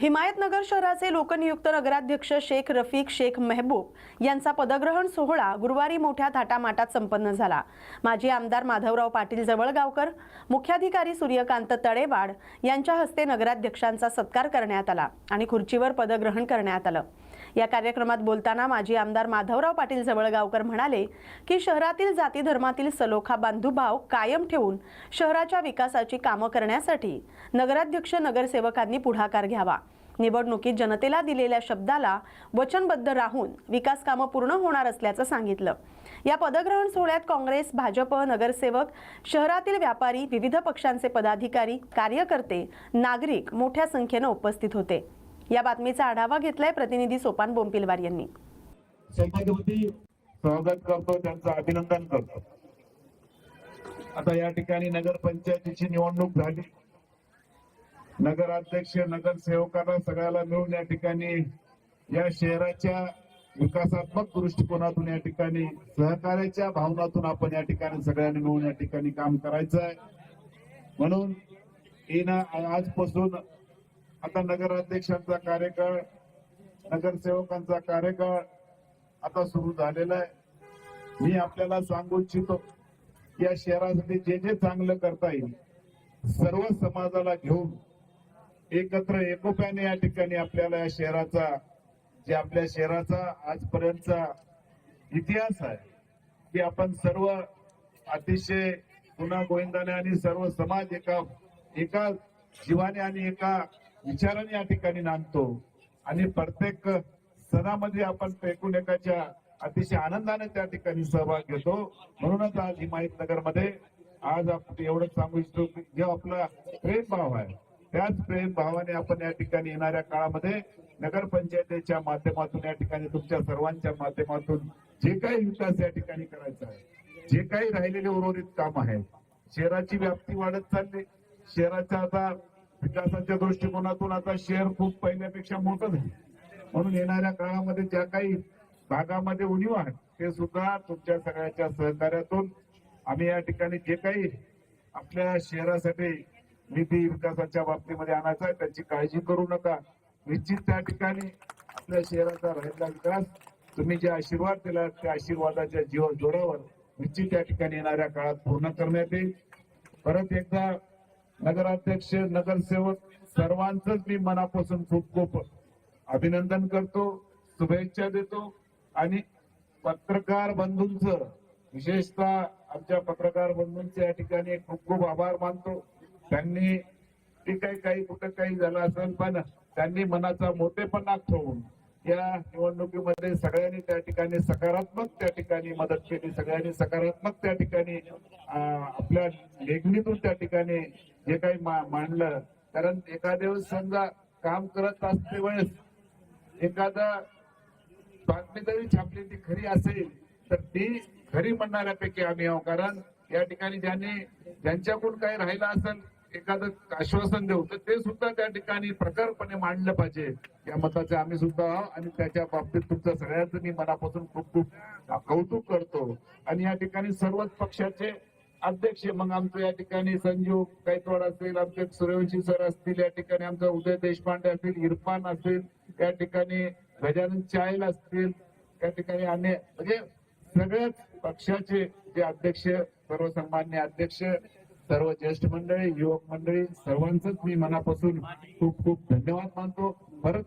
हिमायतनगर शहराचे लोकनियुक्त नगराध्यक्ष शेख रफिक शेख मेहबूब यांचा पदग्रहण सोहळा गुरुवारी मोठ्या थाटामाटात संपन्न झाला। माजी आमदार माधवराव पाटील जवळगावकर, मुख्याधिकारी सूर्यकांत तळेवाड यांच्या हस्ते नगराध्यक्षांचा सत्कार करण्यात आला आणि खुर्चीवर पदग्रहण करण्यात आलं। या कार्यक्रमात बोलताना माजी आमदार माधवराव पाटील जवळगावकर म्हणाले की शहरातील जाती धर्मातील सलोखा बांधुभाव कायम ठेवून शहराच्या विकासाची कामं करण्यासाठी नगराध्यक्ष नगरसेवकांनी पुढाकार घ्यावा। निवडणुकीत जनतेला दिलेल्या शब्दाला वचनबद्ध राहून विकास कामं पूर्ण होणार असल्याचं सांगितलं। या पदग्रहण सोहळ्यात काँग्रेस, भाजप, नगरसेवक, शहरातील व्यापारी, विविध पक्षांचे पदाधिकारी, कार्यकर्ते, नागरिक मोठ्या संख्येने उपस्थित होते। या बातमीचा आढावा घेतलाय प्रतिनिधी सोपान बोंपिलवार यांनी। सौभाग्यवती स्वागत करतो, त्यांचं अभिनंदन करतो। आता या ठिकाणी नगर पंचायतीची निवडणूक झाली। नगराध्यक्ष, नगरसेवकांना सगळ्याला मिळून या ठिकाणी या शहराच्या विकासात्मक दृष्टिकोनातून या ठिकाणी सहकार्याच्या भावनातून आपण या ठिकाणी सगळ्यांनी मिळून या ठिकाणी काम करायचं आहे। म्हणून आजपासून आता नगराध्यक्षांचा कार्यकाळ, नगरसेवकांचा कार्यकाळ आता सुरू झालेला आहे। मी आपल्याला सांगू इच्छितो या शहरासाठी जे जे चांगलं करता येईल सर्व समाजाला घेऊन एकत्र एकोप्याने या ठिकाणी आपल्याला या शहराचा, जे आपल्या शहराचा आजपर्यंतचा इतिहास आहे की आपण सर्व अतिशय गुण्यागोविंदाने आणि सर्व समाज एका जीवाने आणि एका विचाराने या ठिकाणी नांदतो आणि प्रत्येक सणामध्ये आपण एकूण एकाच्या अतिशय आनंदाने त्या ठिकाणी सहभाग घेतो। म्हणूनच आज हिमायतनगर मध्ये आज आपण एवढं सांगू इच्छितो की जो आपला प्रेम भाव आहे त्याच प्रेम भावाने आपण या ठिकाणी येणाऱ्या काळामध्ये नगरपंचायतीच्या माध्यमातून या ठिकाणी तुमच्या सर्वांच्या माध्यमातून जे काही विकास या ठिकाणी करायचा आहे, जे काही राहिलेले उर्वरित काम आहे, शहराची व्याप्ती वाढत चालली। शहराच्या आता विकासाच्या दृष्टिकोनातून आता शहर खूप पहिल्यापेक्षा मोठं झालं। म्हणून येणाऱ्या काळामध्ये ज्या काही भागामध्ये उणीव आहे ते सुद्धा तुमच्या सगळ्याच्या सहकार्यातून आम्ही या ठिकाणी जे काही आपल्या शहरासाठी निधी विकासाच्या बाबतीमध्ये आणायचा आहे त्याची काळजी करू नका। निश्चित त्या ठिकाणी आपल्या शहराचा राहिलेला विकास तुम्ही जे आशीर्वाद दिला त्या आशीर्वादाच्या जोरावर निश्चित त्या ठिकाणी येणाऱ्या काळात पूर्ण करण्यात येईल। परत एकदा नगराध्यक्ष, नगरसेवक सर्वांचंच मी मनापासून खूप खूप अभिनंदन करतो, शुभेच्छा देतो आणि पत्रकार बंधूंचं, विशेषतः आमच्या पत्रकार बंधूंचे या ठिकाणी खूप खूप आभार मानतो। त्यांनी ठीक आहे काही कुठं काही झालं असेल पण त्यांनी मनाचा मोठेपणा ठेवून या निवडणुकीमध्ये सगळ्यांनी त्या ठिकाणी सकारात्मक त्या ठिकाणी मदत केली, सगळ्यांनी सकारात्मक त्या ठिकाणी आपल्या लेखणीतून त्या ठिकाणी जे काही मांडलं। कारण एखाद्या वेळेस समजा काम करत असते वेळेस एखादा बातमी जरी छापली ती खरी असेल तर ती खरी म्हणणाऱ्यापैकी आम्ही आहोत। कारण या ठिकाणी ज्यांच्याकडून काही राहिलं असेल एखादं आश्वासन देऊ तर ते सुद्धा त्या ठिकाणी प्रखरपणे मांडलं पाहिजे या मताचे आम्ही सुद्धा आहोत आणि त्याच्या बाबतीत तुमच्या सगळ्यांचं मी मनापासून खूप खूप कौतुक करतो। आणि या ठिकाणी सर्वच पक्षाचे अध्यक्ष, मग आमचं या ठिकाणी संजीव गायकवाड असतील, आमचे सूर्यवंशी सर असतील, या ठिकाणी आमचा उदय देशपांडे असतील, इरफान असेल, या ठिकाणी गजानन चायल असतील, या ठिकाणी म्हणजे सगळ्याच पक्षाचे जे अध्यक्ष, सर्वसन्मान्य अध्यक्ष, सर्व ज्येष्ठ मंडळी, युवक मंडळी सर्वांचंच मी मनापासून खूप खूप धन्यवाद मानतो। परत